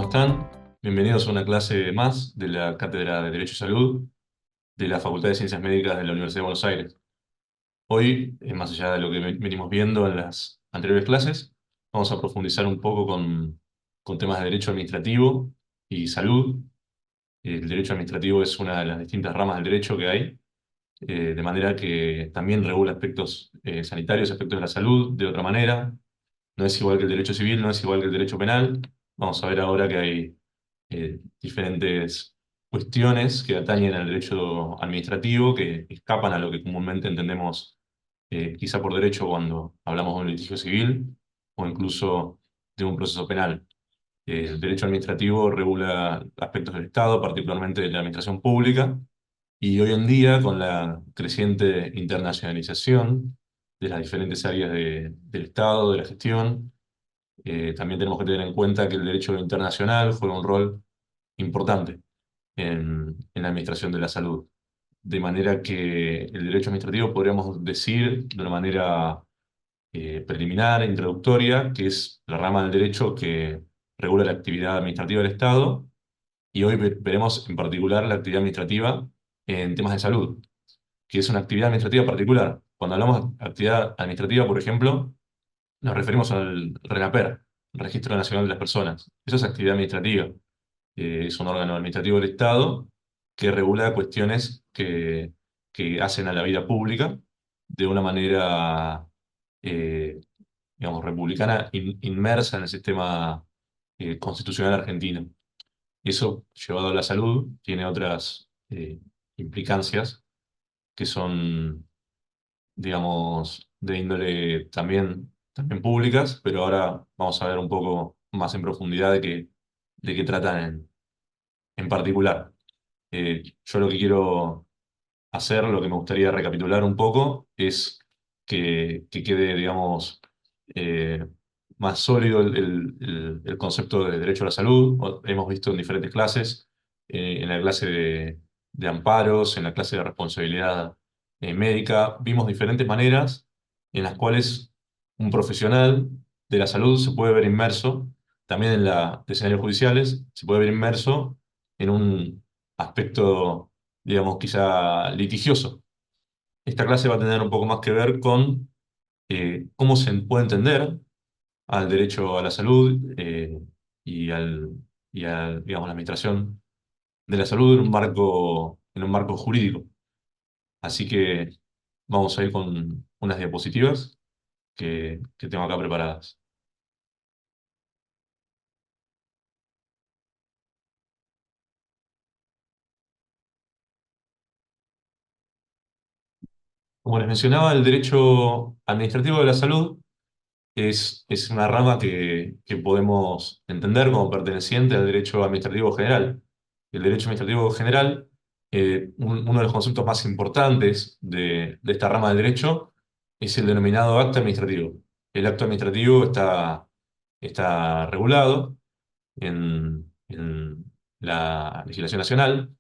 están? Bienvenidos a una clase más de la Cátedra de Derecho y Salud de la Facultad de Ciencias Médicas de la Universidad de Buenos Aires. Hoy, más allá de lo que venimos viendo en las anteriores clases, vamos a profundizar un poco con temas de derecho administrativo y salud. El derecho administrativo es una de las distintas ramas del derecho que hay, de manera que también regula aspectos sanitarios, aspectos de la salud, de otra manera. No es igual que el derecho civil, no es igual que el derecho penal. Vamos a ver ahora que hay diferentes cuestiones que atañen al derecho administrativo, que escapan a lo que comúnmente entendemos quizá por derecho cuando hablamos de un litigio civil o incluso de un proceso penal. El derecho administrativo regula aspectos del Estado, particularmente de la administración pública, y hoy en día, con la creciente internacionalización de las diferentes áreas del Estado, de la gestión, también tenemos que tener en cuenta que el derecho internacional juega un rol importante en la administración de la salud. De manera que el derecho administrativo podríamos decir de una manera preliminar, introductoria, que es la rama del derecho que regula la actividad administrativa del Estado, y hoy veremos en particular la actividad administrativa en temas de salud, que es una actividad administrativa particular. Cuando hablamos de actividad administrativa, por ejemplo, nos referimos al RENAPER, Registro Nacional de las Personas. Eso es actividad administrativa. Es un órgano administrativo del Estado que regula cuestiones que hacen a la vida pública de una manera, eh, digamos, republicana, inmersa en el sistema constitucional argentino. Y eso, llevado a la salud, tiene otras implicancias que son, digamos, de índole también públicas, pero ahora vamos a ver un poco más en profundidad de qué tratan en particular. Yo lo que quiero hacer, lo que me gustaría recapitular un poco, es que quede, digamos, eh, más sólido el concepto de derecho a la salud. Hemos visto en diferentes clases, en la clase de amparos, en la clase de responsabilidad médica, vimos diferentes maneras en las cuales un profesional de la salud se puede ver inmerso, también en la de escenarios judiciales, se puede ver inmerso en un aspecto, digamos, quizá litigioso. Esta clase va a tener un poco más que ver con cómo se puede entender al derecho a la salud y digamos, la administración de la salud en un marco jurídico. Así que vamos a ir con unas diapositivas que tengo acá preparadas. Como les mencionaba, el derecho administrativo de la salud es una rama que podemos entender como perteneciente al derecho administrativo general. El derecho administrativo general, uno de los conceptos más importantes de esta rama del derecho es el denominado acto administrativo. El acto administrativo está regulado en la legislación nacional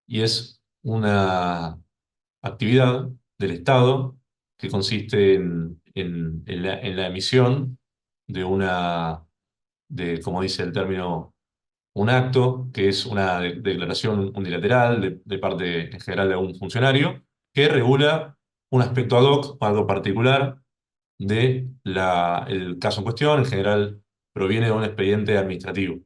y es una actividad del Estado que consiste en la emisión de como dice el término, un acto, que es una declaración unilateral de parte en general de algún funcionario, que regula un aspecto ad hoc, algo particular el caso en cuestión. En general proviene de un expediente administrativo.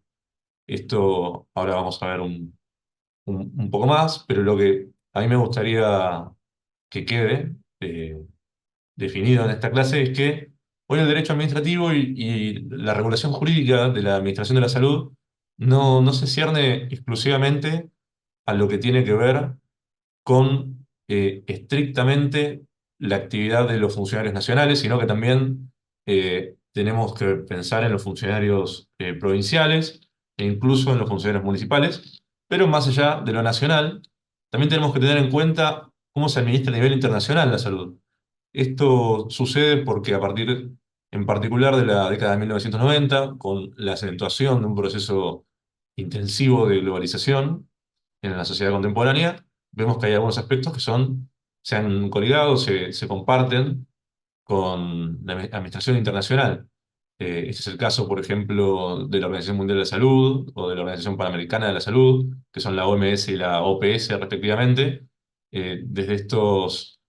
Esto ahora vamos a ver un poco más, pero lo que a mí me gustaría que quede definido en esta clase es que hoy el derecho administrativo y la regulación jurídica de la administración de la salud no se cierne exclusivamente a lo que tiene que ver con estrictamente la actividad de los funcionarios nacionales, sino que también tenemos que pensar en los funcionarios provinciales e incluso en los funcionarios municipales, pero más allá de lo nacional, también tenemos que tener en cuenta cómo se administra a nivel internacional la salud. Esto sucede porque a partir, en particular, de la década de 1990, con la acentuación de un proceso intensivo de globalización en la sociedad contemporánea, vemos que hay algunos aspectos que se han coligado, se comparten con la administración internacional. Este es el caso, por ejemplo, de la Organización Mundial de la Salud o de la Organización Panamericana de la Salud, que son la OMS y la OPS respectivamente. Desde estos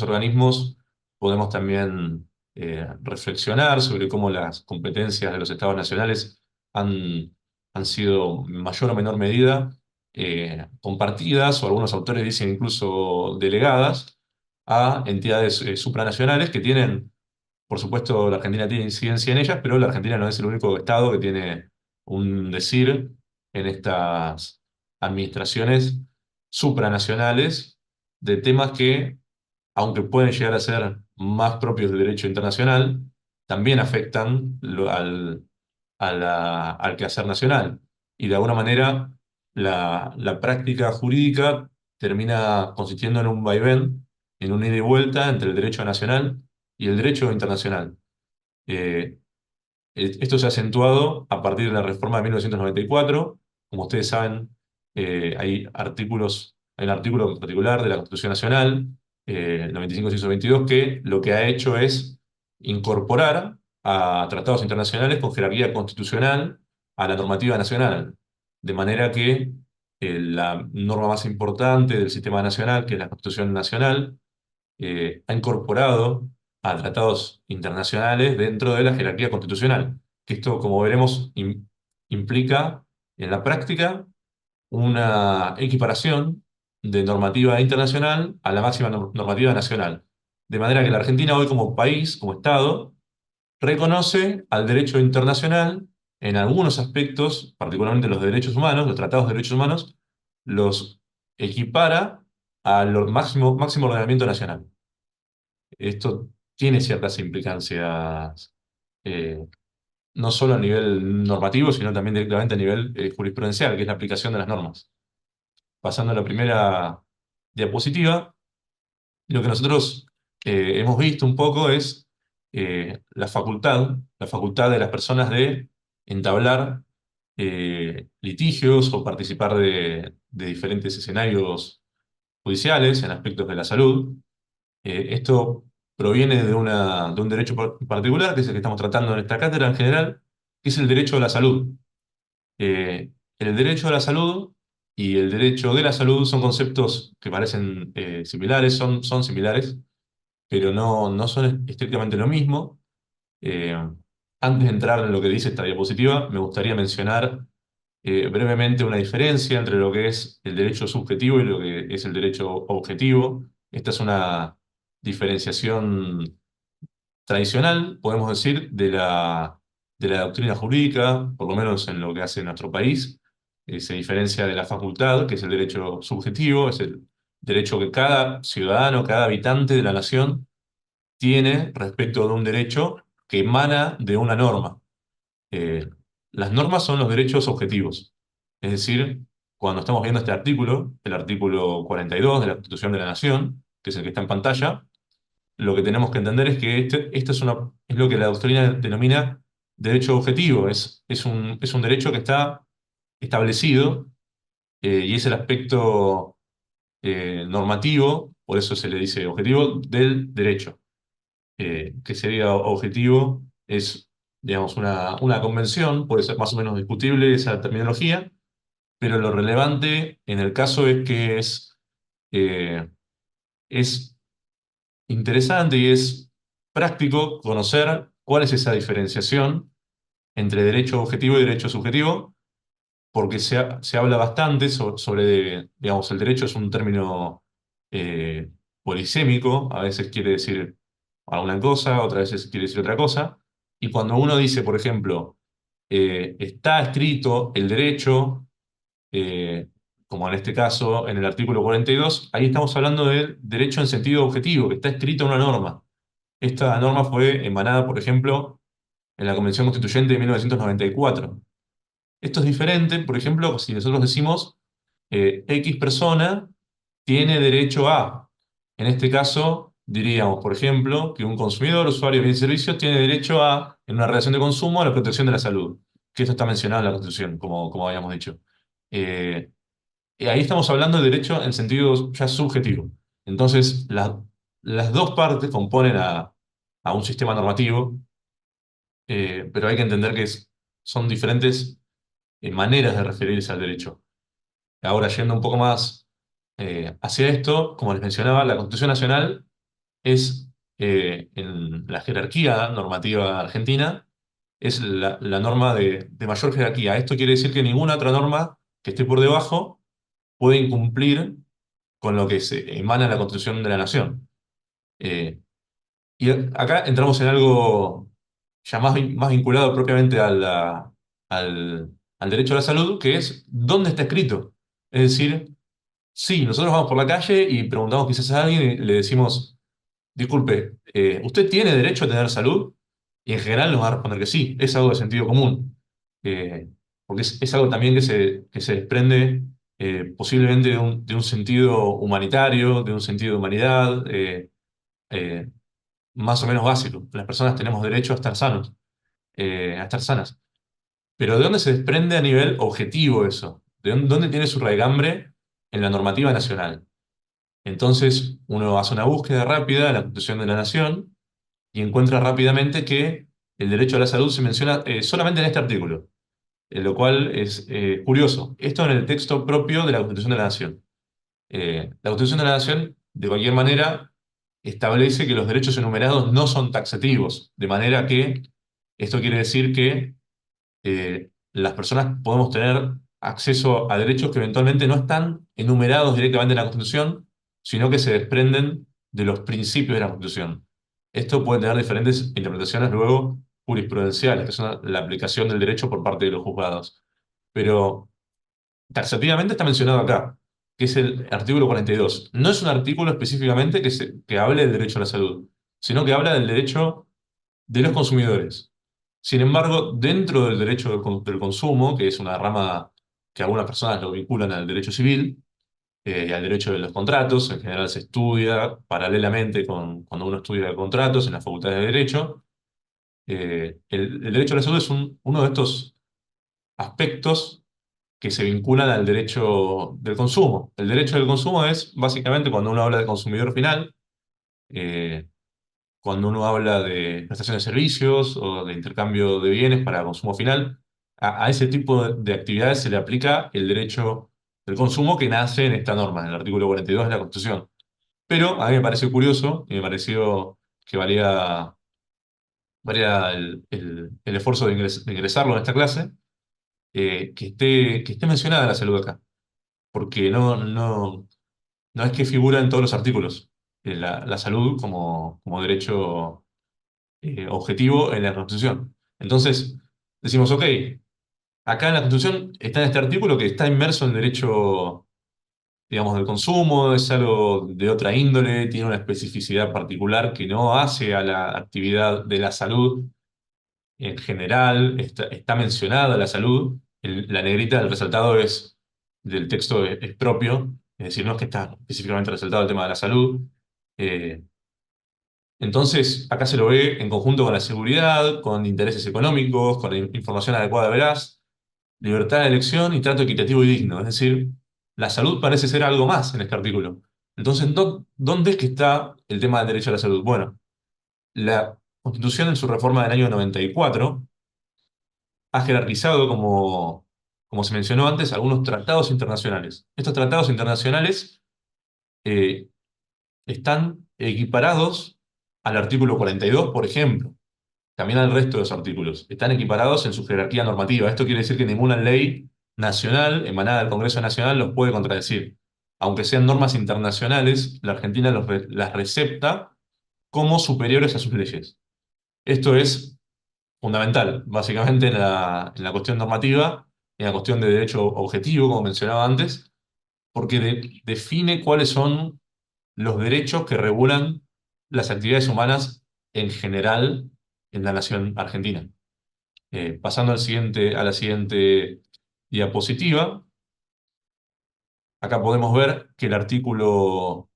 organismos podemos también reflexionar sobre cómo las competencias de los estados nacionales han, han sido en mayor o menor medida compartidas, o algunos autores dicen incluso delegadas, a entidades supranacionales que tienen, por supuesto, la Argentina tiene incidencia en ellas, pero la Argentina no es el único estado que tiene un decir en estas administraciones supranacionales de temas que, aunque pueden llegar a ser más propios del derecho internacional, también afectan al quehacer nacional. Y de alguna manera la práctica jurídica termina consistiendo en un vaivén, en un ida y vuelta entre el derecho nacional y el derecho internacional. Eh, Esto se ha acentuado a partir de la reforma de 1994. Como ustedes saben, hay un artículo en particular de la Constitución Nacional, el 95-122, que lo que ha hecho es incorporar a tratados internacionales con jerarquía constitucional a la normativa nacional. De manera que la norma más importante del sistema nacional, que es la Constitución Nacional, ha incorporado a tratados internacionales dentro de la jerarquía constitucional. Que esto, como veremos, implica en la práctica una equiparación de normativa internacional a la máxima normativa nacional. De manera que la Argentina hoy como país, como Estado, reconoce al derecho internacional en algunos aspectos, particularmente los de derechos humanos, los tratados de derechos humanos, los equipara al máximo ordenamiento nacional. Esto tiene ciertas implicancias, eh, no solo a nivel normativo, sino también directamente a nivel jurisprudencial, que es la aplicación de las normas. Pasando a la primera diapositiva, lo que nosotros hemos visto un poco es la facultad de las personas de entablar litigios o participar de diferentes escenarios judiciales en aspectos de la salud. Esto proviene de un derecho particular, que es el que estamos tratando en esta cátedra en general, que es el derecho a la salud. El derecho a la salud y el derecho de la salud son conceptos que parecen similares, son similares, pero no son estrictamente lo mismo. Eh, Antes de entrar en lo que dice esta diapositiva, me gustaría mencionar brevemente una diferencia entre lo que es el derecho subjetivo y lo que es el derecho objetivo. Esta es una diferenciación tradicional, podemos decir, de la doctrina jurídica, por lo menos en lo que hace nuestro país. Se diferencia de la facultad, que es el derecho subjetivo, es el derecho que cada ciudadano, cada habitante de la nación tiene respecto de un derecho que emana de una norma. Eh, las normas son los derechos objetivos. Es decir, cuando estamos viendo este artículo, el artículo 42 de la Constitución de la Nación, que es el que está en pantalla, lo que tenemos que entender es que este es lo que la doctrina denomina derecho objetivo. Es un derecho que está establecido y es el aspecto normativo, por eso se le dice objetivo, del derecho. Que sería objetivo es, digamos, una convención, puede ser más o menos discutible esa terminología, pero lo relevante en el caso es que eh, es interesante y es práctico conocer cuál es esa diferenciación entre derecho objetivo y derecho subjetivo, porque se habla bastante sobre, digamos, el derecho es un término eh, polisémico, a veces quiere decir alguna cosa, otras veces quiere decir otra cosa, y cuando uno dice, por ejemplo, está escrito el derecho, eh, como en este caso en el artículo 42, ahí estamos hablando del derecho en sentido objetivo, que está escrito en una norma. Esta norma fue emanada, por ejemplo, en la Convención Constituyente de 1994. Esto es diferente, por ejemplo, si nosotros decimos X persona tiene derecho a. En este caso, diríamos, por ejemplo, que un consumidor, usuario de bienes y servicios, tiene derecho a, en una relación de consumo, a la protección de la salud. Que esto está mencionado en la Constitución, como habíamos dicho. Eh, y ahí estamos hablando de derecho en sentido ya subjetivo. Entonces, las dos partes componen a un sistema normativo pero hay que entender que son diferentes maneras de referirse al derecho. Ahora, yendo un poco más hacia esto, como les mencionaba, la Constitución Nacional es, en la jerarquía normativa argentina, es la norma de mayor jerarquía. Esto quiere decir que ninguna otra norma que esté por debajo puede incumplir con lo que se emana de la Constitución de la Nación. Eh, y acá entramos en algo ya más vinculado propiamente al derecho a la salud, que es dónde está escrito. Es decir, sí, nosotros vamos por la calle y preguntamos quizás a alguien y le decimos, disculpe, ¿usted tiene derecho a tener salud? Y en general nos va a responder que sí, es algo de sentido común. Porque es algo también que se desprende posiblemente de un sentido humanitario, de un sentido de humanidad, eh, más o menos básico. Las personas tenemos derecho a estar sanos, a estar sanas. Pero ¿de dónde se desprende a nivel objetivo eso? ¿Dónde tiene su raigambre en la normativa nacional? Entonces uno hace una búsqueda rápida en la Constitución de la Nación y encuentra rápidamente que el derecho a la salud se menciona solamente en este artículo, lo cual es curioso. Esto en el texto propio de la Constitución de la Nación. La Constitución de la Nación, de cualquier manera, establece que los derechos enumerados no son taxativos, de manera que esto quiere decir que las personas podemos tener acceso a derechos que eventualmente no están enumerados directamente en la Constitución, sino que se desprenden de los principios de la Constitución. Esto puede tener diferentes interpretaciones luego jurisprudenciales, que son la aplicación del derecho por parte de los juzgados. Pero taxativamente está mencionado acá, que es el artículo 42. No es un artículo específicamente que hable del derecho a la salud, sino que habla del derecho de los consumidores. Sin embargo, dentro del derecho del consumo, que es una rama que algunas personas lo vinculan al derecho civil y al derecho de los contratos, en general se estudia paralelamente cuando uno estudia contratos en las facultades de Derecho. El derecho a la salud es uno de estos aspectos que se vinculan al derecho del consumo. El derecho del consumo es básicamente cuando uno habla de consumidor final, eh, cuando uno habla de prestación de servicios o de intercambio de bienes para consumo final, a ese tipo de actividades se le aplica el derecho del consumo que nace en esta norma, en el artículo 42 de la Constitución. Pero a mí me pareció curioso y me pareció que valía el esfuerzo de ingresarlo en esta clase, que esté mencionada la salud acá, porque no es que figura en todos los artículos la salud como derecho objetivo en la Constitución. Entonces, decimos, ok, acá en la Constitución está en este artículo que está inmerso en el derecho, digamos, del consumo, es algo de otra índole, tiene una especificidad particular que no hace a la actividad de la salud en general, está mencionada la salud, la negrita del resaltado del texto es propio, es decir, no es que está específicamente resaltado el tema de la salud. Eh, Entonces, acá se lo ve en conjunto con la seguridad, con intereses económicos, con la información adecuada veraz, libertad de elección y trato equitativo y digno. Es decir, la salud parece ser algo más en este artículo. Entonces, ¿dónde es que está el tema del derecho a la salud? Bueno, la Constitución en su reforma del año 94 ha jerarquizado, como se mencionó antes, algunos tratados internacionales. Estos tratados internacionales eh, están equiparados al artículo 42, por ejemplo. También al resto de los artículos. Están equiparados en su jerarquía normativa. Esto quiere decir que ninguna ley nacional emanada del Congreso Nacional los puede contradecir. Aunque sean normas internacionales, la Argentina las recepta como superiores a sus leyes. Esto es fundamental, básicamente en la cuestión normativa, en la cuestión de derecho objetivo, como mencionaba antes, porque define cuáles son los derechos que regulan las actividades humanas en general en la nación argentina. Pasando a la siguiente diapositiva, acá podemos ver que el artículo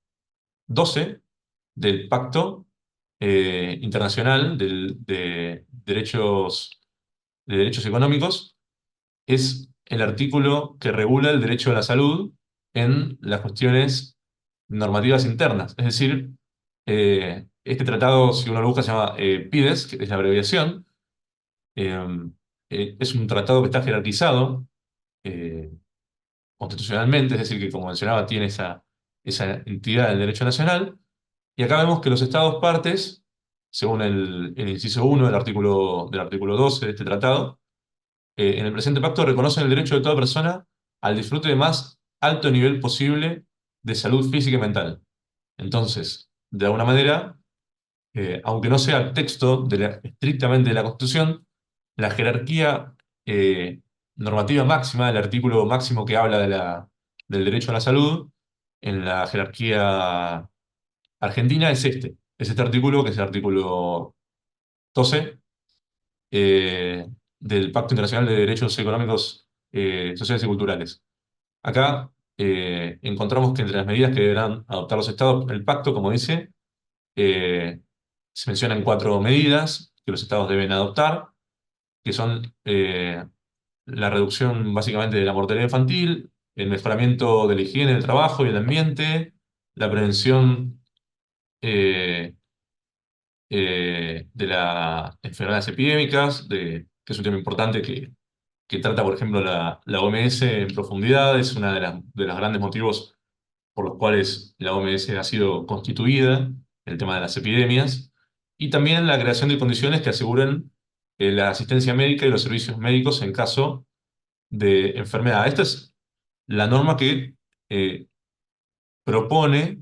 12 del Pacto Internacional de Derechos Económicos es el artículo que regula el derecho a la salud en las cuestiones normativas internas. Es decir, este tratado, si uno lo busca, se llama PIDES, que es la abreviación, Eh, es un tratado que está jerarquizado eh, constitucionalmente, es decir, que como mencionaba, tiene esa entidad del derecho nacional. Y acá vemos que los estados partes, según el inciso 1 del artículo 12 de este tratado, en el presente pacto reconocen el derecho de toda persona al disfrute de más alto nivel posible de salud física y mental. Entonces, de alguna manera, aunque no sea texto estrictamente de la Constitución, la jerarquía normativa máxima, el artículo máximo que habla del derecho a la salud, en la jerarquía argentina es este artículo, que es el artículo 12 del Pacto Internacional de Derechos Económicos, Sociales y Culturales. Acá encontramos que entre las medidas que deberán adoptar los estados, el pacto, como dice, eh, se mencionan cuatro medidas que los estados deben adoptar, que son la reducción básicamente de la mortalidad infantil, el mejoramiento de la higiene del trabajo y el ambiente, la prevención eh, de las enfermedades epidémicas, que es un tema importante que trata, por ejemplo, la OMS en profundidad, es una de los grandes motivos por los cuales la OMS ha sido constituida, el tema de las epidemias, y también la creación de condiciones que aseguren la asistencia médica y los servicios médicos en caso de enfermedad. Esta es la norma que propone,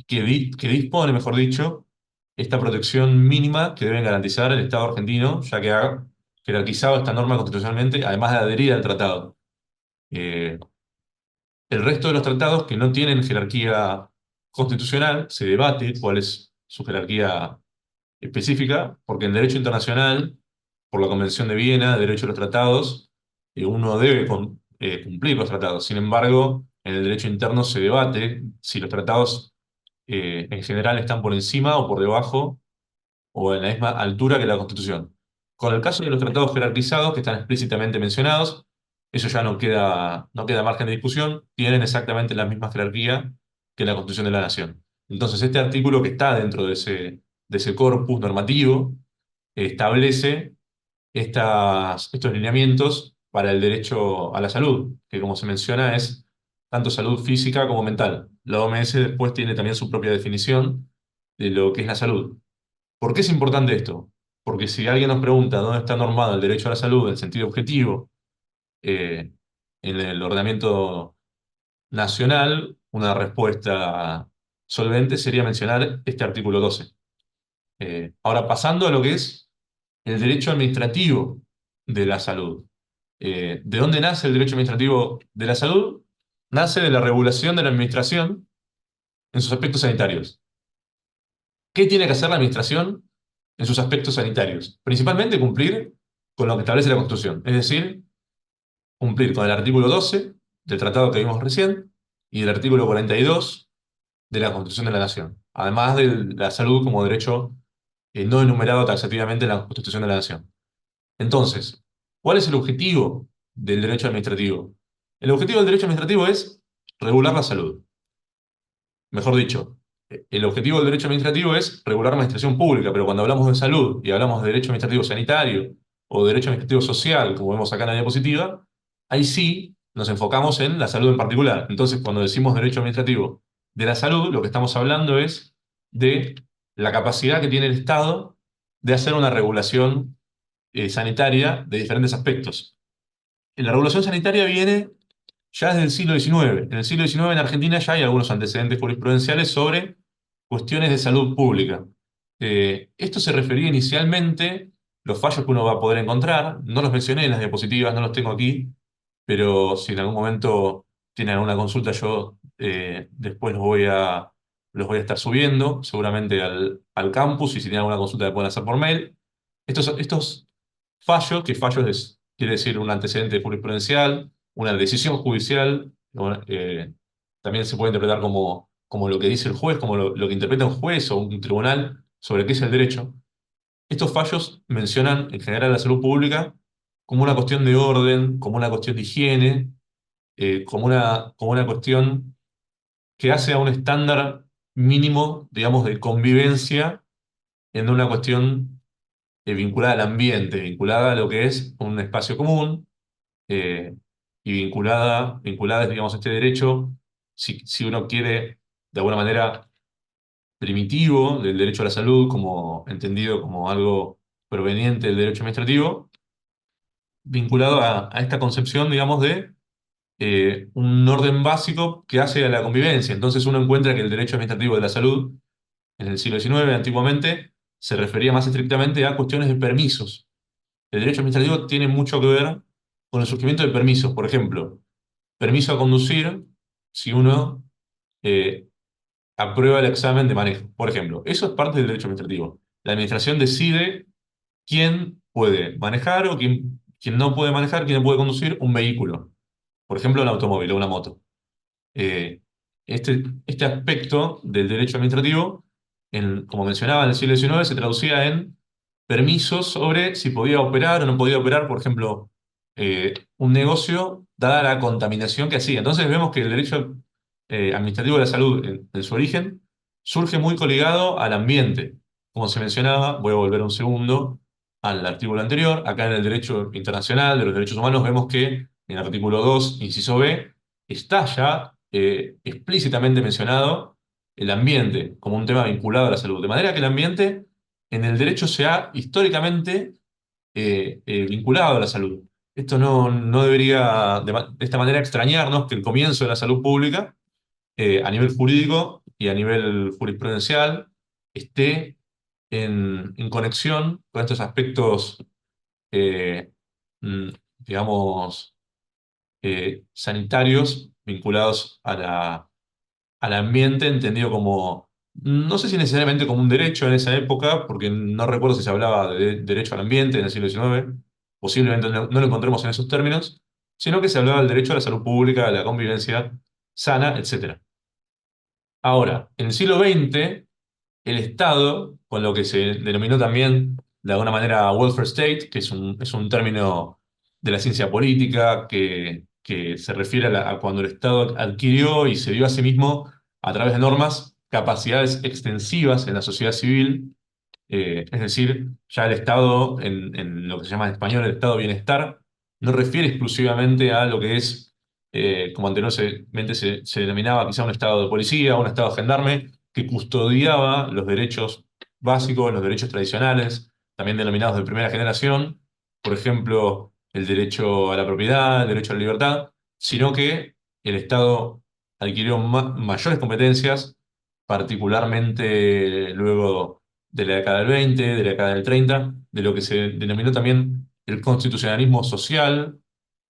que dispone, mejor dicho, esta protección mínima que debe garantizar el Estado argentino, ya que ha jerarquizado esta norma constitucionalmente, además de adherir al tratado. Eh, El resto de los tratados que no tienen jerarquía constitucional, se debate cuál es su jerarquía específica, porque en derecho internacional, por la Convención de Viena, derecho a los tratados, uno debe cumplir los tratados. Sin embargo, en el derecho interno se debate si los tratados en general están por encima o por debajo o en la misma altura que la Constitución. Con el caso de los tratados jerarquizados, que están explícitamente mencionados, eso ya no queda margen de discusión, tienen exactamente la misma jerarquía que la Constitución de la Nación. Entonces, este artículo que está dentro de ese corpus normativo establece estos lineamientos para el derecho a la salud, que como se menciona es tanto salud física como mental. La OMS después tiene también su propia definición de lo que es la salud. ¿Por qué es importante esto? Porque si alguien nos pregunta dónde está normado el derecho a la salud en sentido objetivo eh, en el ordenamiento nacional, una respuesta solvente sería mencionar este artículo 12. Ahora, pasando a lo que es el derecho administrativo de la salud. ¿De dónde nace el derecho administrativo de la salud? Nace de la regulación de la administración en sus aspectos sanitarios. ¿Qué tiene que hacer la administración en sus aspectos sanitarios? Principalmente cumplir con lo que establece la Constitución, es decir, cumplir con el artículo 12 del tratado que vimos recién y el artículo 42 de la Constitución de la Nación, además de la salud como derecho no enumerado taxativamente en la Constitución de la Nación. Entonces, ¿cuál es el objetivo del derecho administrativo? El objetivo del derecho administrativo es regular la salud. Mejor dicho, el objetivo del derecho administrativo es regular la administración pública, pero cuando hablamos de salud y hablamos de derecho administrativo sanitario o derecho administrativo social, como vemos acá en la diapositiva, ahí sí nos enfocamos en la salud en particular. Entonces, cuando decimos derecho administrativo de la salud, lo que estamos hablando es de la capacidad que tiene el Estado de hacer una regulación sanitaria de diferentes aspectos. La regulación sanitaria viene ya desde el siglo XIX. En el siglo XIX en Argentina ya hay algunos antecedentes jurisprudenciales sobre cuestiones de salud pública. Esto se refería inicialmente, los fallos que uno va a poder encontrar, no los mencioné en las diapositivas, no los tengo aquí, pero si en algún momento tienen alguna consulta, yo después los voy a estar subiendo, seguramente al campus, y si tienen alguna consulta, me pueden hacer por mail. Estos fallos, que quiere decir un antecedente jurisprudencial, una decisión judicial, ¿no? También se puede interpretar como lo que dice el juez, como lo que interpreta un juez o un tribunal sobre qué es el derecho. Estos fallos mencionan en general la salud pública como una cuestión de orden, como una cuestión de higiene, como una cuestión que hace a un estándar mínimo, digamos, de convivencia en una cuestión vinculada al ambiente, vinculada a lo que es un espacio común, eh, y vinculada, digamos, a este derecho, si uno quiere, de alguna manera, primitivo del derecho a la salud, como entendido como algo proveniente del derecho administrativo, vinculado a esta concepción, digamos, de un orden básico que hace a la convivencia. Entonces uno encuentra que el derecho administrativo de la salud en el siglo XIX, antiguamente, se refería más estrictamente a cuestiones de permisos. El derecho administrativo tiene mucho que ver con el surgimiento de permisos. Por ejemplo, permiso a conducir si uno eh, aprueba el examen de manejo. Por ejemplo, eso es parte del derecho administrativo. La administración decide quién puede manejar o quién no puede manejar, quién no puede conducir un vehículo. Por ejemplo, un automóvil o una moto. Eh, este aspecto del derecho administrativo, como mencionaba, en el siglo XIX se traducía en permisos sobre si podía operar o no podía operar, por ejemplo, un negocio, dada la contaminación que hacía. Entonces vemos que el derecho administrativo de la salud, en su origen, surge muy coligado al ambiente. Como se mencionaba, voy a volver un segundo al artículo anterior. Acá en el derecho internacional de los derechos humanos vemos que en el artículo 2 inciso B, está ya explícitamente mencionado el ambiente como un tema vinculado a la salud. De manera que el ambiente en el derecho se ha históricamente vinculado a la salud. Esto no debería de esta manera extrañarnos que el comienzo de la salud pública, a nivel jurídico y a nivel jurisprudencial, esté en conexión con estos aspectos, eh, mm, digamos, sanitarios vinculados al ambiente, entendido como, no sé si necesariamente como un derecho en esa época, porque no recuerdo si se hablaba de derecho al ambiente en el siglo XIX, posiblemente no lo encontremos en esos términos, sino que se hablaba del derecho a la salud pública, a la convivencia sana, etcétera. Ahora, en el siglo XX, el Estado, con lo que se denominó también de alguna manera welfare state, que es un término de la ciencia política que se refiere a cuando el Estado adquirió y se dio a sí mismo, a través de normas, capacidades extensivas en la sociedad civil, es decir, ya el Estado, en lo que se llama en español el Estado de bienestar, no refiere exclusivamente a lo que es, como anteriormente se denominaba quizá un Estado de policía, un Estado gendarme, que custodiaba los derechos básicos, los derechos tradicionales, también denominados de primera generación, por ejemplo, el derecho a la propiedad, el derecho a la libertad, sino que el Estado adquirió mayores competencias, particularmente luego de la década del 20, de la década del 30, de lo que se denominó también el constitucionalismo social,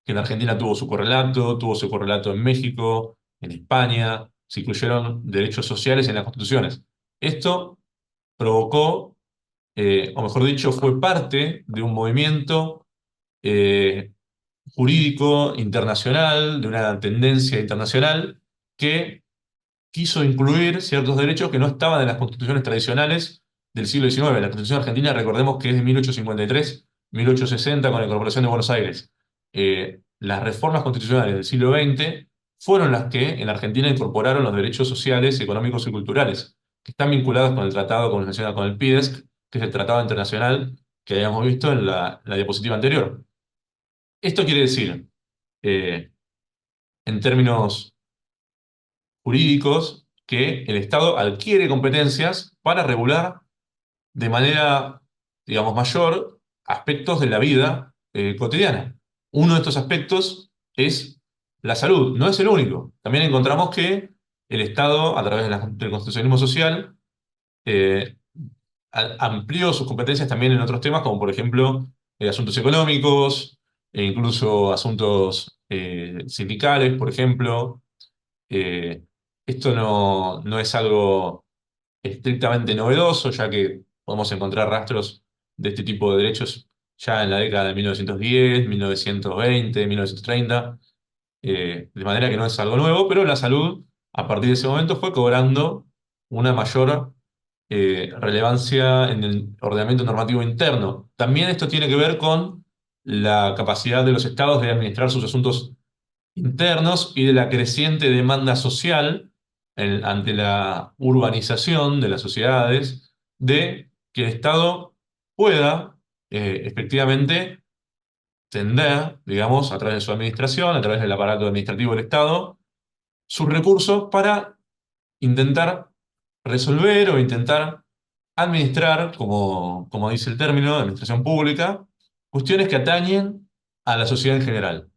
que en Argentina tuvo su correlato en México, en España, se incluyeron derechos sociales en las constituciones. Esto provocó, o mejor dicho, fue parte de un movimiento eh, jurídico internacional, de una tendencia internacional que quiso incluir ciertos derechos que no estaban en las constituciones tradicionales del siglo XIX. La Constitución argentina, recordemos que es de 1853, 1860, con la Incorporación de Buenos Aires. Las reformas constitucionales del siglo XX fueron las que en Argentina incorporaron los derechos sociales, económicos y culturales, que están vinculados con el tratado, como les mencionaba, con el PIDESC, que es el tratado internacional que habíamos visto en la diapositiva anterior. Esto quiere decir, eh, en términos jurídicos, que el Estado adquiere competencias para regular de manera, digamos, mayor aspectos de la vida cotidiana. Uno de estos aspectos es la salud. No es el único. También encontramos que el Estado, a través del constitucionalismo social, eh, amplió sus competencias también en otros temas, como por ejemplo asuntos económicos, e incluso asuntos sindicales, por ejemplo. Eh, Esto no es algo estrictamente novedoso, ya que podemos encontrar rastros de este tipo de derechos ya en la década de 1910, 1920, 1930, de manera que no es algo nuevo, pero la salud a partir de ese momento fue cobrando una mayor relevancia en el ordenamiento normativo interno. También esto tiene que ver con la capacidad de los estados de administrar sus asuntos internos y de la creciente demanda social ante la urbanización de las sociedades, de que el Estado pueda efectivamente tender, digamos, a través de su administración, a través del aparato administrativo del Estado, sus recursos para intentar resolver o intentar administrar, como dice el término de administración pública, cuestiones que atañen a la sociedad en general.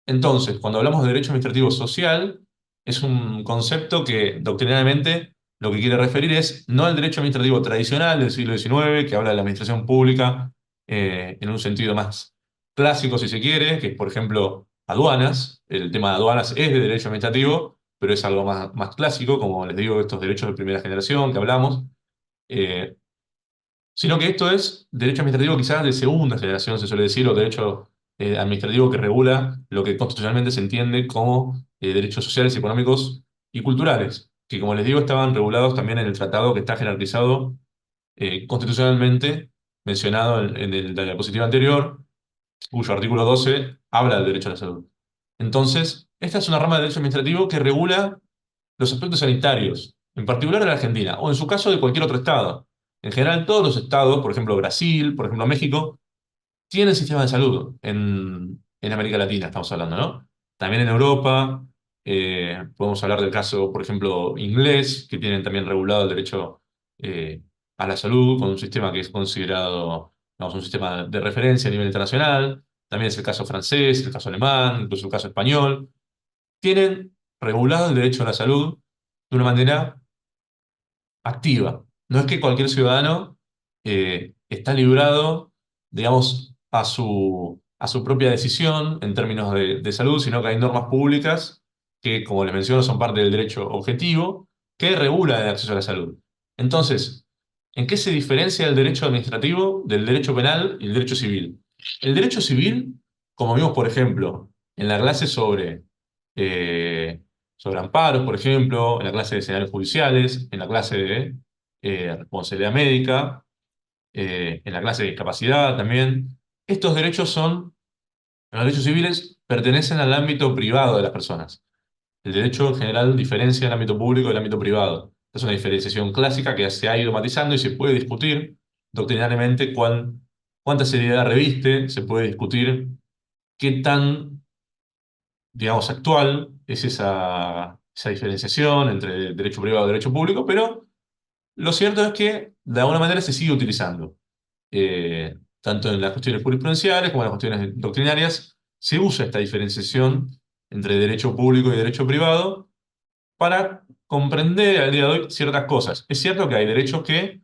Entonces, cuando hablamos de derecho administrativo social, es un concepto que doctrinalmente lo que quiere referir es no al derecho administrativo tradicional del siglo XIX, que habla de la administración pública en un sentido más clásico, si se quiere, que es, por ejemplo, aduanas. El tema de aduanas es de derecho administrativo, pero es algo más clásico, como les digo, estos derechos de primera generación que hablamos. Eh, Sino que esto es derecho administrativo quizás de segunda generación, se suele decir, o derecho administrativo que regula lo que constitucionalmente se entiende como derechos sociales, económicos y culturales, que como les digo estaban regulados también en el tratado que está jerarquizado constitucionalmente, mencionado en la diapositiva anterior, cuyo artículo 12 habla del derecho a la salud. Entonces, esta es una rama de derecho administrativo que regula los aspectos sanitarios, en particular de la Argentina, o en su caso de cualquier otro estado. En general, todos los estados, por ejemplo Brasil, por ejemplo México, tienen sistema de salud en América Latina, estamos hablando, ¿no? También en Europa, podemos hablar del caso, por ejemplo, inglés, que tienen también regulado el derecho eh, a la salud con un sistema que es considerado, digamos, un sistema de referencia a nivel internacional. También es el caso francés, el caso alemán, incluso el caso español. Tienen regulado el derecho a la salud de una manera activa. No es que cualquier ciudadano está librado, digamos, a su propia decisión en términos de salud, sino que hay normas públicas que, como les menciono, son parte del derecho objetivo que regula el acceso a la salud. Entonces, ¿en qué se diferencia el derecho administrativo del derecho penal y el derecho civil? El derecho civil, como vimos, por ejemplo, en la clase sobre amparos, por ejemplo, en la clase de escenarios judiciales, en la clase de responsabilidad médica, en la clase de discapacidad también. Estos derechos los derechos civiles pertenecen al ámbito privado de las personas. El derecho en general diferencia el ámbito público del ámbito privado. Es una diferenciación clásica que se ha ido matizando y se puede discutir doctrinariamente cuánta seriedad reviste, se puede discutir qué tan digamos, actual es esa diferenciación entre derecho privado y derecho público, pero lo cierto es que de alguna manera se sigue utilizando. Tanto en las cuestiones jurisprudenciales como en las cuestiones doctrinarias, se usa esta diferenciación entre derecho público y derecho privado para comprender al día de hoy ciertas cosas. Es cierto que hay derechos que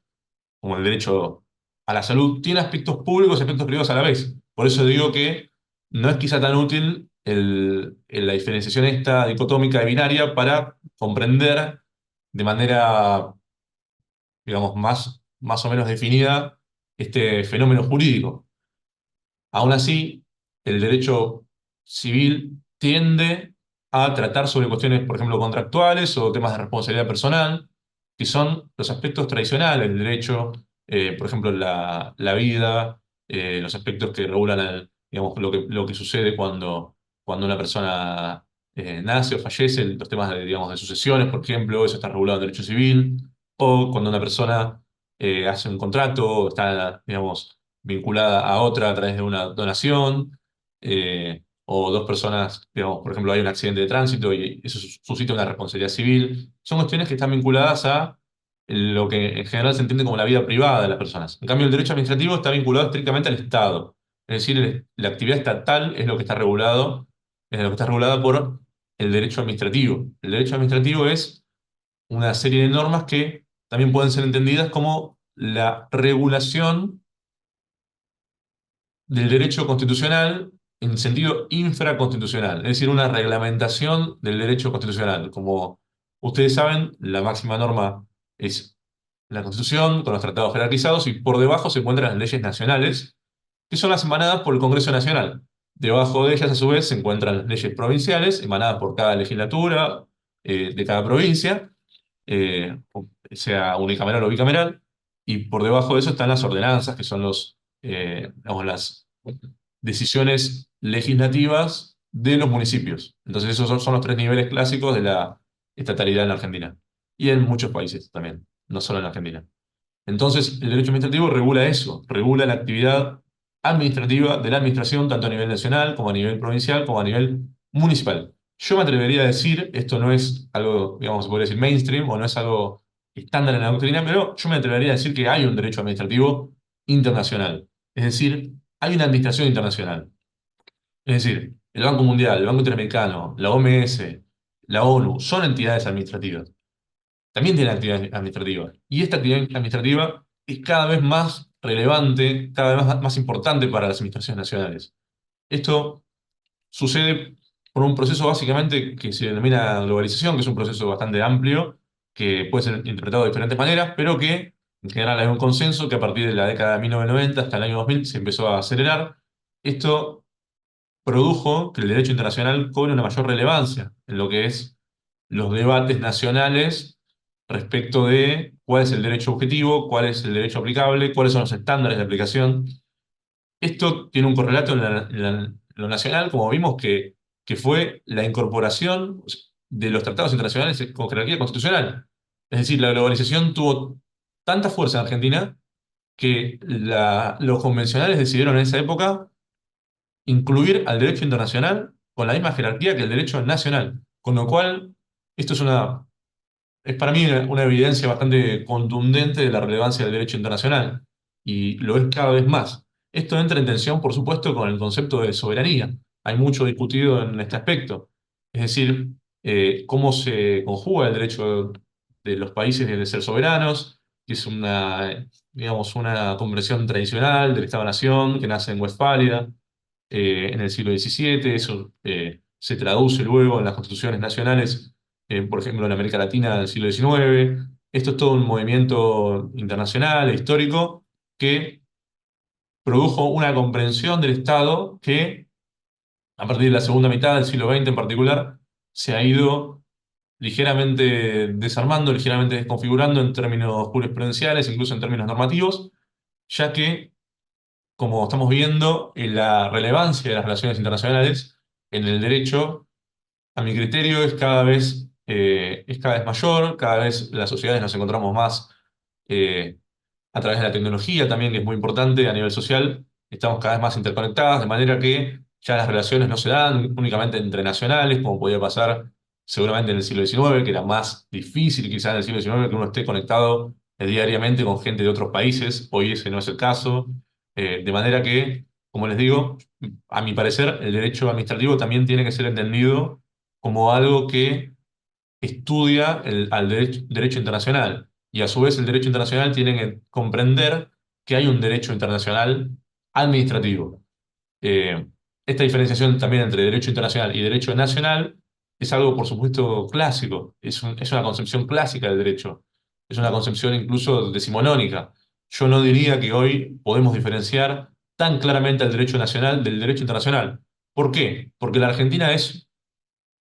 como el derecho a la salud, tiene aspectos públicos y aspectos privados a la vez. Por eso digo que no es quizá tan útil la diferenciación esta dicotómica y binaria para comprender de manera, digamos, más o menos definida este fenómeno jurídico. Aún así, el derecho civil tiende a tratar sobre cuestiones, por ejemplo, contractuales o temas de responsabilidad personal, que son los aspectos tradicionales del derecho, por ejemplo, la vida, los aspectos que regulan digamos, lo que sucede cuando una persona nace o fallece, los temas de, digamos, de sucesiones, por ejemplo, eso está regulado en derecho civil, o cuando una persona hace un contrato, está, digamos, vinculada a otra a través de una donación, o dos personas, digamos, por ejemplo, hay un accidente de tránsito y eso suscita una responsabilidad civil. Son cuestiones que están vinculadas a lo que en general se entiende como la vida privada de las personas. En cambio, el derecho administrativo está vinculado estrictamente al Estado. Es decir, la actividad estatal es lo que está regulado, es lo que está regulada por el derecho administrativo. El derecho administrativo es una serie de normas que también pueden ser entendidas como la regulación del derecho constitucional en sentido infraconstitucional, es decir, una reglamentación del derecho constitucional. Como ustedes saben, la máxima norma es la Constitución con los tratados jerarquizados y por debajo se encuentran las leyes nacionales, que son las emanadas por el Congreso Nacional. Debajo de ellas, a su vez, se encuentran las leyes provinciales, emanadas por cada legislatura de cada provincia, sea unicameral o bicameral, y por debajo de eso están las ordenanzas, que son digamos, las decisiones legislativas de los municipios. Entonces esos son los tres niveles clásicos de la estatalidad en la Argentina. Y en muchos países también, no solo en la Argentina. Entonces, el derecho administrativo regula eso, regula la actividad administrativa de la administración, tanto a nivel nacional como a nivel provincial, como a nivel municipal. Yo me atrevería a decir, esto no es algo, digamos, se podría decir mainstream, o no es algo estándar en la doctrina, pero yo me atrevería a decir que hay un derecho administrativo internacional. Es decir, hay una administración internacional. Es decir, el Banco Mundial, el Banco Interamericano, la OMS, la ONU, son entidades administrativas. También tienen actividad administrativa. Y esta actividad administrativa es cada vez más relevante, cada vez más importante para las administraciones nacionales. Esto sucede por un proceso básicamente que se denomina globalización, que es un proceso bastante amplio, que puede ser interpretado de diferentes maneras, pero que en general hay un consenso que a partir de la década de 1990 hasta el año 2000 se empezó a acelerar. Esto produjo que el derecho internacional cobre una mayor relevancia en lo que es los debates nacionales respecto de cuál es el derecho objetivo, cuál es el derecho aplicable, cuáles son los estándares de aplicación. Esto tiene un correlato en lo nacional, como vimos, que fue la incorporación de los tratados internacionales con jerarquía constitucional. Es decir, la globalización tuvo tanta fuerza en Argentina que los convencionales decidieron en esa época incluir al derecho internacional con la misma jerarquía que el derecho nacional. Con lo cual, esto es para mí una evidencia bastante contundente de la relevancia del derecho internacional, y lo es cada vez más. Esto entra en tensión, por supuesto, con el concepto de soberanía. Hay mucho discutido en este aspecto. Es decir, cómo se conjuga el derecho de los países de ser soberanos, que es digamos, una conversión tradicional del Estado-Nación que nace en Westfalia en el siglo XVII. Eso se traduce luego en las constituciones nacionales, por ejemplo, en América Latina del siglo XIX. Esto es todo un movimiento internacional e histórico que produjo una comprensión del Estado que, a partir de la segunda mitad del siglo XX en particular, se ha ido ligeramente desarmando, ligeramente desconfigurando en términos jurisprudenciales, incluso en términos normativos, ya que como estamos viendo, la relevancia de las relaciones internacionales en el derecho, a mi criterio, es cada vez mayor, cada vez las sociedades nos encontramos más eh, a través de la tecnología también, que es muy importante a nivel social. Estamos cada vez más interconectadas, de manera que ya las relaciones no se dan únicamente entre nacionales, como podía pasar seguramente en el siglo XIX, que era más difícil quizás en el siglo XIX que uno esté conectado diariamente con gente de otros países. Hoy ese no es el caso. De manera que, como les digo, a mi parecer, el derecho administrativo también tiene que ser entendido como algo que estudia al derecho internacional. Y a su vez el derecho internacional tiene que comprender que hay un derecho internacional administrativo. Eh, Esta diferenciación también entre derecho internacional y derecho nacional es algo, por supuesto, clásico. Es una concepción clásica del derecho. Es una concepción incluso decimonónica. Yo no diría que hoy podemos diferenciar tan claramente el derecho nacional del derecho internacional. ¿Por qué? Porque la Argentina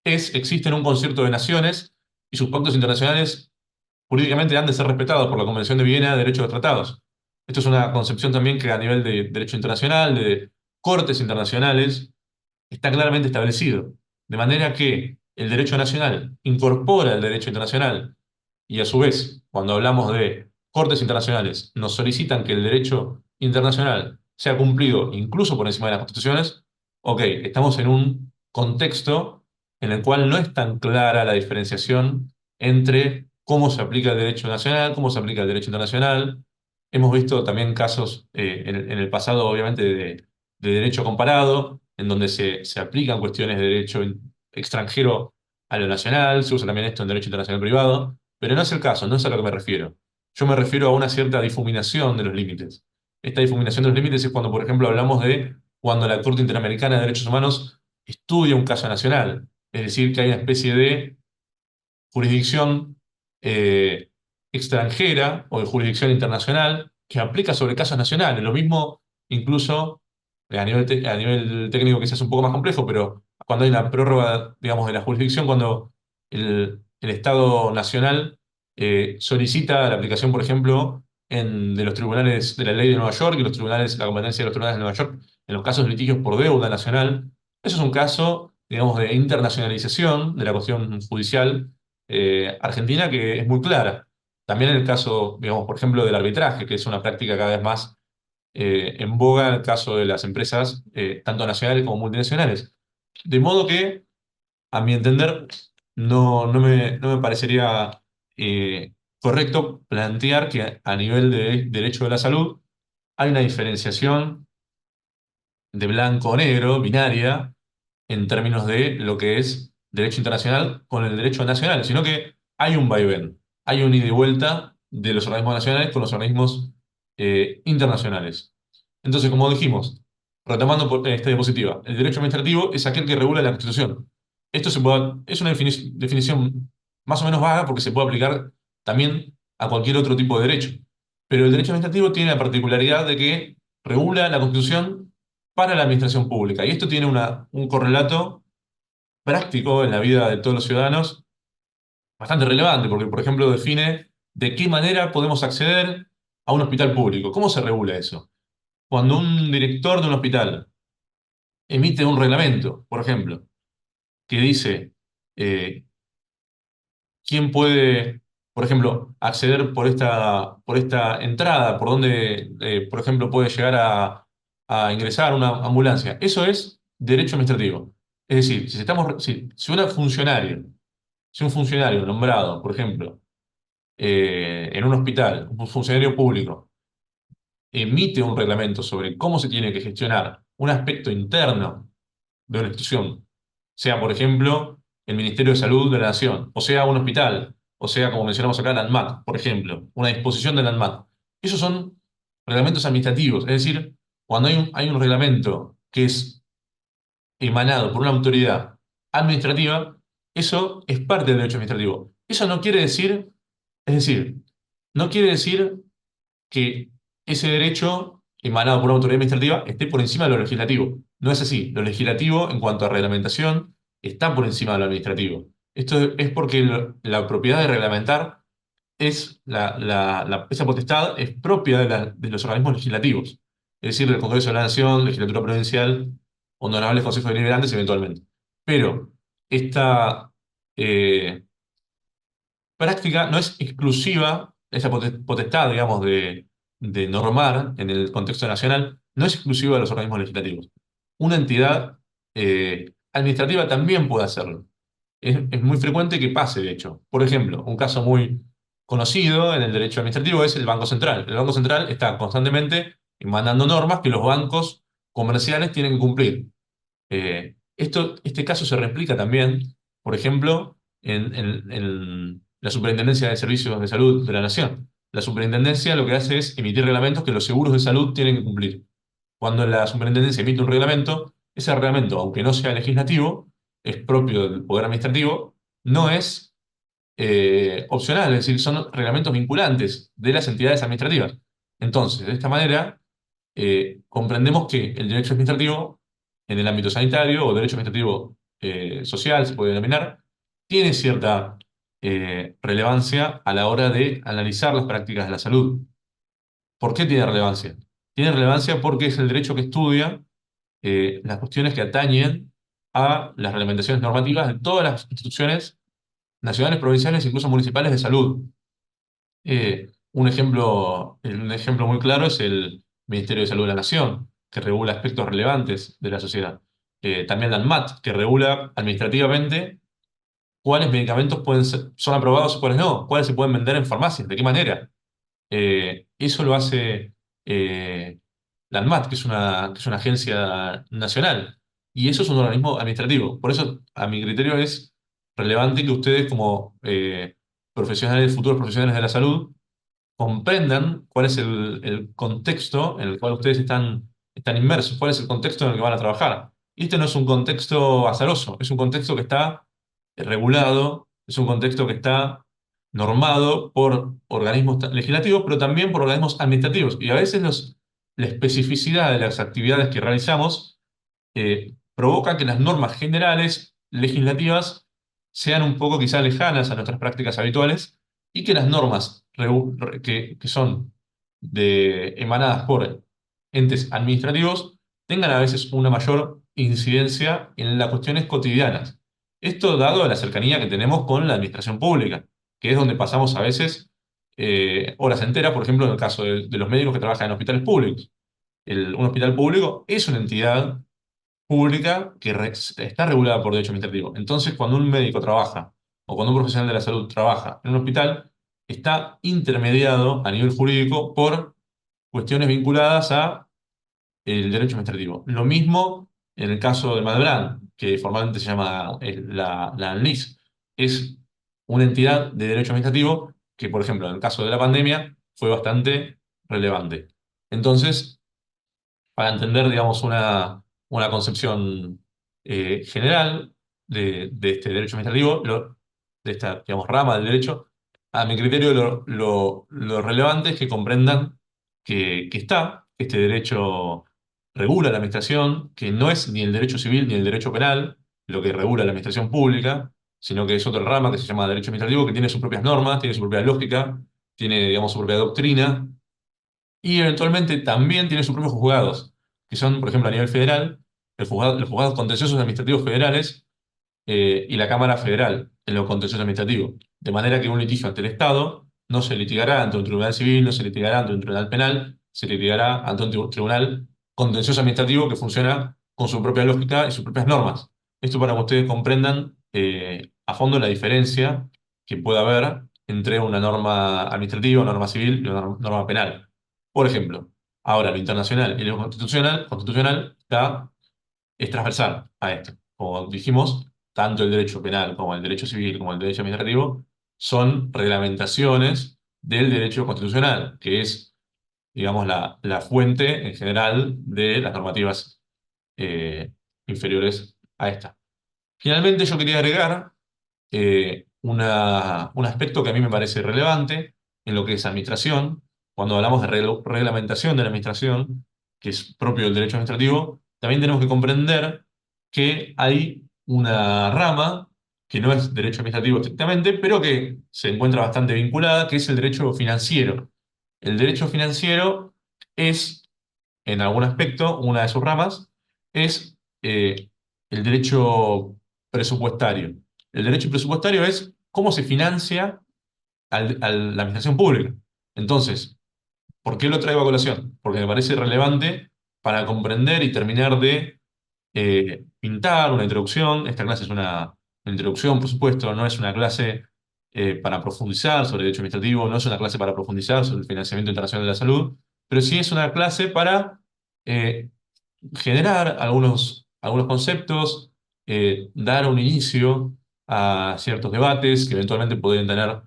existe un concierto de naciones y sus pactos internacionales jurídicamente han de ser respetados por la Convención de Viena de Derechos de Tratados. Esto es una concepción también que a nivel de derecho internacional, de cortes internacionales, está claramente establecido. De manera que el derecho nacional incorpora el derecho internacional, y a su vez, cuando hablamos de cortes internacionales, nos solicitan que el derecho internacional sea cumplido incluso por encima de las constituciones. Ok, estamos en un contexto en el cual no es tan clara la diferenciación entre cómo se aplica el derecho nacional, cómo se aplica el derecho internacional. Hemos visto también casos en el pasado, obviamente, de derecho comparado, en donde se aplican cuestiones de derecho extranjero a lo nacional. Se usa también esto en derecho internacional privado, pero no es el caso, no es a lo que me refiero. Yo me refiero a una cierta difuminación de los límites. Esta difuminación de los límites es cuando, por ejemplo, hablamos de cuando la Corte Interamericana de Derechos Humanos estudia un caso nacional. Es decir, que hay una especie de jurisdicción eh, extranjera o de jurisdicción internacional que aplica sobre casos nacionales. Lo mismo incluso a nivel técnico quizás un poco más complejo, pero cuando hay una prórroga, digamos, de la jurisdicción, cuando el Estado nacional solicita la aplicación, por ejemplo, de los tribunales de la ley de Nueva York y la competencia de los tribunales de Nueva York en los casos de litigios por deuda nacional. Eso es un caso, digamos, de internacionalización de la cuestión judicial argentina, que es muy clara. También en el caso, digamos, por ejemplo, del arbitraje, que es una práctica cada vez más en boga en el caso de las empresas, tanto nacionales como multinacionales. De modo que, a mi entender, no me parecería correcto plantear que a nivel de derecho de la salud hay una diferenciación de blanco o negro, binaria, en términos de lo que es derecho internacional con el derecho nacional, sino que hay un vaivén, hay un ida y vuelta de los organismos nacionales con los organismos internacionales. Entonces, como dijimos, retomando esta diapositiva, el derecho administrativo es aquel que regula la Constitución. Es una definición más o menos vaga porque se puede aplicar también a cualquier otro tipo de derecho. Pero el derecho administrativo tiene la particularidad de que regula la Constitución para la administración pública. Y esto tiene un correlato práctico en la vida de todos los ciudadanos bastante relevante, porque, por ejemplo, define de qué manera podemos acceder a un hospital público. ¿Cómo se regula eso? Cuando un director de un hospital emite un reglamento, por ejemplo, que dice eh, quién puede, por ejemplo, acceder por esta entrada, por donde, por ejemplo, puede llegar a ingresar una ambulancia. Eso es derecho administrativo. Es decir, si si un funcionario nombrado, por ejemplo, en un hospital, un funcionario público, emite un reglamento sobre cómo se tiene que gestionar un aspecto interno de una institución, sea, por ejemplo, el Ministerio de Salud de la Nación, o sea, un hospital, o sea, como mencionamos acá, la ANMAT, por ejemplo, una disposición de la ANMAT. Esos son reglamentos administrativos, es decir, cuando hay un reglamento que es emanado por una autoridad administrativa, eso es parte del derecho administrativo. Eso no quiere decir, es decir, no quiere decir que ese derecho emanado por una autoridad administrativa esté por encima de lo legislativo. No es así. Lo legislativo, en cuanto a reglamentación, está por encima de lo administrativo. Esto es porque la propiedad de reglamentar esa potestad es propia de los organismos legislativos, es decir, del Congreso de la Nación, legislatura provincial, honorables consejos deliberantes eventualmente. Pero esta eh, práctica no es exclusiva, esa potestad, digamos, de normar en el contexto nacional, no es exclusiva de los organismos legislativos. Una entidad administrativa también puede hacerlo. Es muy frecuente que pase, de hecho. Por ejemplo, un caso muy conocido en el derecho administrativo es el Banco Central. El Banco Central está constantemente mandando normas que los bancos comerciales tienen que cumplir. Este caso se replica también, por ejemplo, en la Superintendencia de Servicios de Salud de la Nación. La superintendencia lo que hace es emitir reglamentos que los seguros de salud tienen que cumplir. Cuando la superintendencia emite un reglamento, ese reglamento, aunque no sea legislativo, es propio del poder administrativo, no es opcional, es decir, son reglamentos vinculantes de las entidades administrativas. Entonces, de esta manera, comprendemos que el derecho administrativo en el ámbito sanitario o derecho administrativo social, se puede denominar, tiene cierta relevancia a la hora de analizar las prácticas de la salud. ¿Por qué tiene relevancia? Tiene relevancia porque es el derecho que estudia las cuestiones que atañen a las reglamentaciones normativas de todas las instituciones nacionales, provinciales e incluso municipales de salud. Un ejemplo muy claro es el Ministerio de Salud de la Nación, que regula aspectos relevantes de la sociedad. También la ANMAT, que regula administrativamente cuáles medicamentos son aprobados y cuáles no, cuáles se pueden vender en farmacias, de qué manera. Eso lo hace la ANMAT, que es una agencia nacional, y eso es un organismo administrativo. Por eso, a mi criterio, es relevante que ustedes, como profesionales, futuros profesionales de la salud, comprendan cuál es el contexto en el cual ustedes están inmersos, cuál es el contexto en el que van a trabajar. Y este no es un contexto azaroso, es un contexto que está regulado, es un contexto que está normado por organismos legislativos, pero también por organismos administrativos. Y a veces la especificidad de las actividades que realizamos provoca que las normas generales legislativas sean un poco quizá lejanas a nuestras prácticas habituales y que las normas que son emanadas por entes administrativos tengan a veces una mayor incidencia en las cuestiones cotidianas. Esto dado a la cercanía que tenemos con la administración pública, que es donde pasamos a veces horas enteras, por ejemplo, en el caso de los médicos que trabajan en hospitales públicos. Un hospital público es una entidad pública que está regulada por derecho administrativo. Entonces, cuando un médico trabaja o cuando un profesional de la salud trabaja en un hospital, está intermediado a nivel jurídico por cuestiones vinculadas a el derecho administrativo. Lo mismo en el caso de Malbrand, que formalmente se llama la ANLIS. Es una entidad de derecho administrativo que, por ejemplo, en el caso de la pandemia, fue bastante relevante. Entonces, para entender, digamos, una concepción general de este derecho administrativo, de esta, digamos, rama del derecho, a mi criterio lo relevante es que comprendan que este derecho regula la administración, que no es ni el derecho civil ni el derecho penal lo que regula la administración pública, sino que es otra rama que se llama derecho administrativo, que tiene sus propias normas, tiene su propia lógica, tiene, digamos, su propia doctrina y eventualmente también tiene sus propios juzgados, que son, por ejemplo, a nivel federal, los juzgados contenciosos administrativos federales y la Cámara Federal en lo contencioso administrativo. De manera que un litigio ante el Estado no se litigará ante un tribunal civil, no se litigará ante un tribunal penal, se litigará ante un tribunal contencioso administrativo que funciona con su propia lógica y sus propias normas. Esto para que ustedes comprendan a fondo la diferencia que puede haber entre una norma administrativa, una norma civil y una norma penal. Por ejemplo, ahora lo internacional y lo constitucional es transversal a esto. Como dijimos, tanto el derecho penal como el derecho civil como el derecho administrativo son reglamentaciones del derecho constitucional, que es, digamos, la fuente en general de las normativas eh, inferiores a esta. Finalmente, yo quería agregar un aspecto que a mí me parece relevante en lo que es administración. Cuando hablamos de reglamentación de la administración, que es propio del derecho administrativo, también tenemos que comprender que hay una rama que no es derecho administrativo estrictamente, pero que se encuentra bastante vinculada, que es el derecho financiero. El derecho financiero es, en algún aspecto, una de sus ramas, es el derecho presupuestario. El derecho presupuestario es cómo se financia a la administración pública. Entonces, ¿por qué lo traigo a colación? Porque me parece relevante para comprender y terminar de pintar una introducción. Esta clase es una introducción, por supuesto, no es una clase para profundizar sobre derecho administrativo, no es una clase para profundizar sobre el financiamiento internacional de la salud, pero sí es una clase para eh, generar algunos conceptos, dar un inicio a ciertos debates que eventualmente podrían tener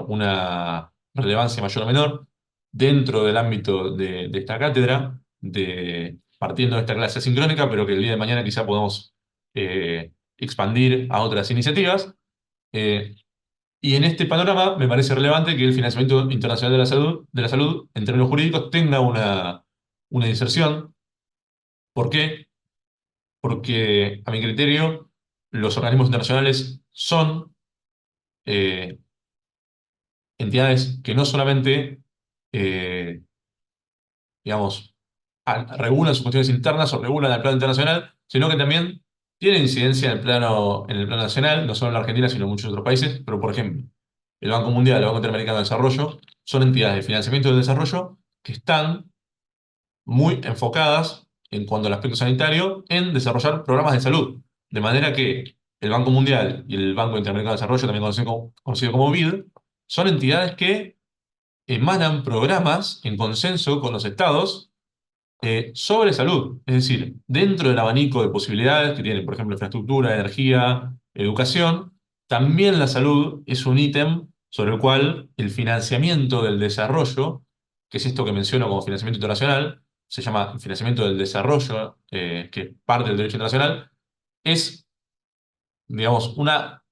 una relevancia mayor o menor dentro del ámbito de esta cátedra, partiendo de esta clase asincrónica, pero que el día de mañana quizá podamos expandir a otras iniciativas. Eh, y en este panorama me parece relevante que el financiamiento internacional de la salud en términos jurídicos tenga una inserción. ¿Por qué? Porque a mi criterio los organismos internacionales son eh, entidades que no solamente, eh, digamos, regulan sus cuestiones internas o regulan el plano internacional, sino que también tienen incidencia en el plano nacional, no solo en la Argentina, sino en muchos otros países. Pero, por ejemplo, el Banco Mundial, el Banco Interamericano de Desarrollo, son entidades de financiamiento del desarrollo que están muy enfocadas en cuanto al aspecto sanitario en desarrollar programas de salud. De manera que el Banco Mundial y el Banco Interamericano de Desarrollo, también conocido como BID, son entidades que emanan programas en consenso con los estados sobre salud. Es decir, dentro del abanico de posibilidades que tienen, por ejemplo, infraestructura, energía, educación, también la salud es un ítem sobre el cual el financiamiento del desarrollo, que es esto que menciono como financiamiento internacional, se llama financiamiento del desarrollo, que es parte del derecho internacional, es, digamos, una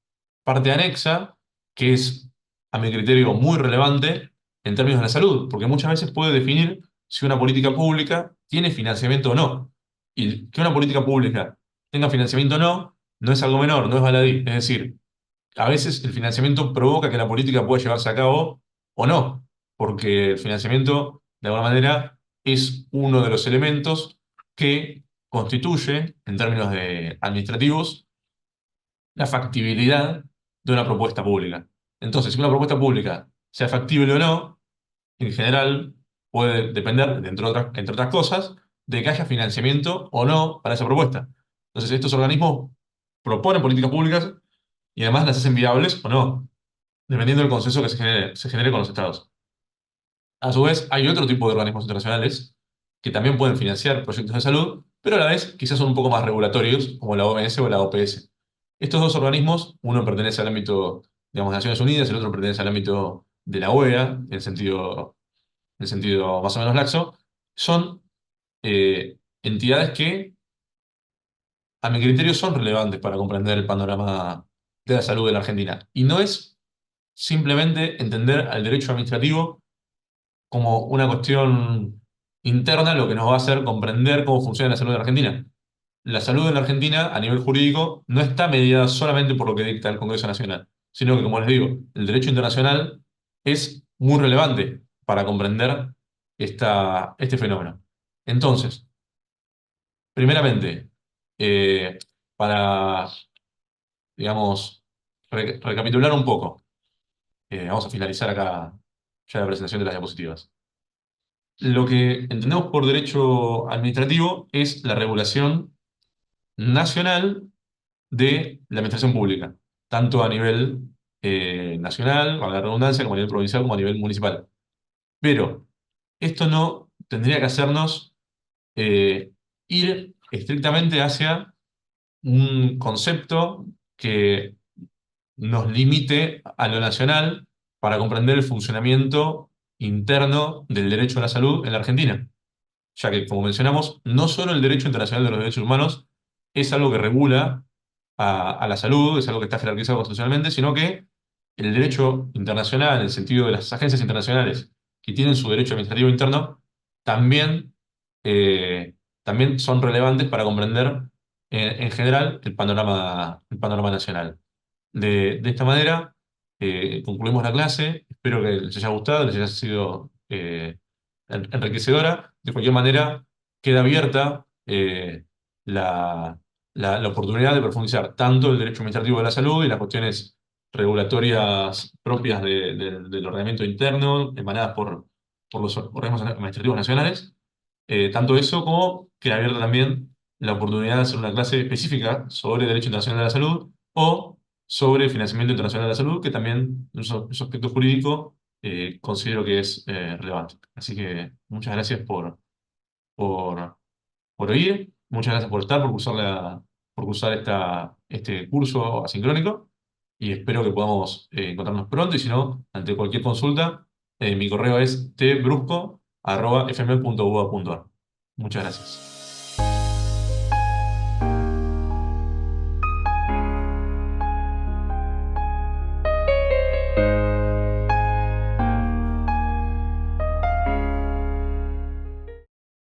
parte anexa que es, a mi criterio, muy relevante en términos de la salud, porque muchas veces puede definir si una política pública tiene financiamiento o no. Y que una política pública tenga financiamiento o no, no es algo menor, no es baladí. Es decir, a veces el financiamiento provoca que la política pueda llevarse a cabo o no, porque el financiamiento, de alguna manera, es uno de los elementos que constituye, en términos administrativos, la factibilidad de una propuesta pública. Entonces, si una propuesta pública sea factible o no, en general puede depender, entre otras cosas, de que haya financiamiento o no para esa propuesta. Entonces, estos organismos proponen políticas públicas y además las hacen viables o no, dependiendo del consenso que se genere con los estados. A su vez, hay otro tipo de organismos internacionales que también pueden financiar proyectos de salud, pero a la vez quizás son un poco más regulatorios, como la OMS o la OPS. Estos dos organismos, uno pertenece al ámbito, digamos, de Naciones Unidas, el otro pertenece al ámbito de la OEA, en sentido más o menos laxo, son entidades que, a mi criterio, son relevantes para comprender el panorama de la salud de la Argentina. Y no es simplemente entender al derecho administrativo como una cuestión interna lo que nos va a hacer comprender cómo funciona la salud en Argentina. La salud en la Argentina, a nivel jurídico, no está mediada solamente por lo que dicta el Congreso Nacional, sino que, como les digo, el derecho internacional es muy relevante para comprender este fenómeno. Entonces, primeramente, para, digamos, recapitular un poco, vamos a finalizar acá ya la presentación de las diapositivas. Lo que entendemos por derecho administrativo es la regulación nacional de la administración pública, tanto a nivel nacional, a la redundancia, como a nivel provincial, como a nivel municipal. Pero esto no tendría que hacernos eh, ir estrictamente hacia un concepto que nos limite a lo nacional para comprender el funcionamiento interno del derecho a la salud en la Argentina, ya que, como mencionamos, no solo el derecho internacional de los derechos humanos es algo que regula a la salud, es algo que está jerarquizado constitucionalmente, sino que el derecho internacional, en el sentido de las agencias internacionales que tienen su derecho administrativo interno, también, también son relevantes para comprender en general el panorama nacional. De esta manera, concluimos la clase. Espero que les haya gustado, les haya sido enriquecedora. De cualquier manera, queda abierta la, la oportunidad de profundizar tanto el derecho administrativo de la salud y las cuestiones regulatorias propias del ordenamiento interno, emanadas por los organismos administrativos nacionales, tanto eso como queda abierta también la oportunidad de hacer una clase específica sobre Derecho Internacional de la Salud o sobre Financiamiento Internacional de la Salud, que también en su aspecto jurídico considero que es relevante. Así que muchas gracias por, por oír, muchas gracias por estar, por cursar este curso asincrónico y espero que podamos encontrarnos pronto y si no, ante cualquier consulta, mi correo es tbrusco@fm.ua.ar. Muchas gracias.